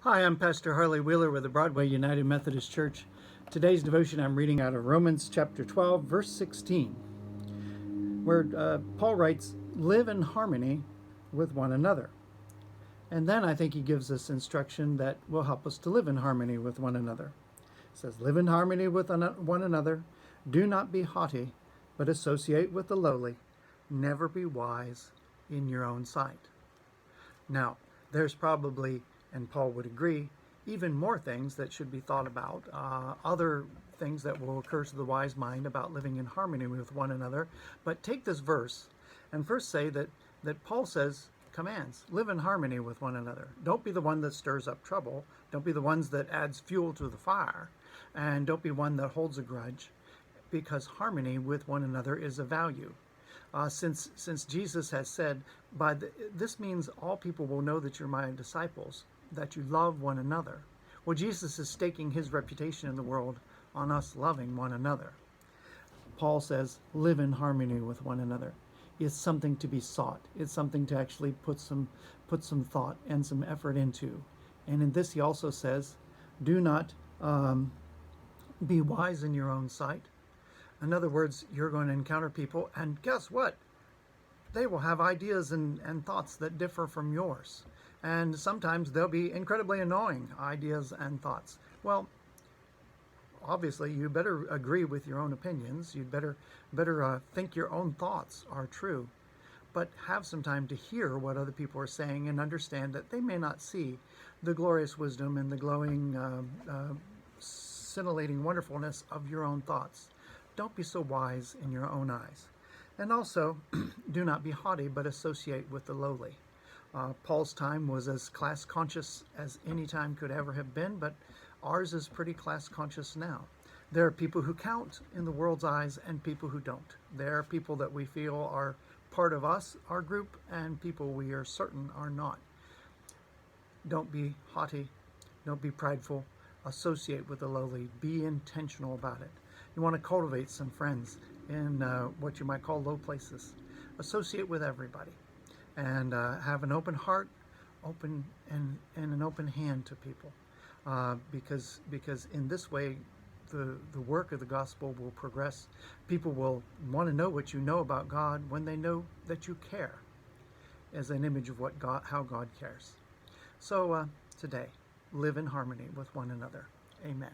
Hi, I'm Pastor Harley Wheeler with the Broadway United Methodist Church. Today's devotion I'm reading out of Romans chapter 12, verse 16, where Paul writes, "Live in harmony with one another." And then I think he gives us instruction that will help us to live in harmony with one another. It says, "Live in harmony with one another. Do not be haughty, but associate with the lowly. Never be wise in your own sight." Now, there's probably, and Paul would agree, even more things that should be thought about, other things that will occur to the wise mind about living in harmony with one another. But take this verse and first say that Paul says, commands, live in harmony with one another. Don't be the one that stirs up trouble. Don't be the ones that adds fuel to the fire. And don't be one that holds a grudge, because harmony with one another is a value. Since Jesus has said, this means all people will know that you're my disciples, that you love one another. Well, Jesus is staking his reputation in the world on us loving one another. Paul says, live in harmony with one another. It's something to be sought. It's something to actually put some thought and some effort into. And in this he also says, do not be wise in your own sight. In other words, you're going to encounter people, and guess what? They will have ideas and thoughts that differ from yours. And sometimes they'll be incredibly annoying ideas and thoughts. Well, obviously, you better agree with your own opinions. You'd better think your own thoughts are true. But have some time to hear what other people are saying and understand that they may not see the glorious wisdom and the glowing, scintillating wonderfulness of your own thoughts. Don't be so wise in your own eyes. And also, do not be haughty, but associate with the lowly. Paul's time was as class conscious as any time could ever have been, but ours is pretty class conscious now. There are people who count in the world's eyes and people who don't. There are people that we feel are part of us, our group, and people we are certain are not. Don't be haughty. Don't be prideful. Associate with the lowly. Be intentional about it. You want to cultivate some friends in what you might call low places. Associate with everybody, and have an open heart, open and an open hand to people, because in this way, the work of the gospel will progress. People will want to know what you know about God when they know that you care, as an image of how God cares. So today, live in harmony with one another. Amen.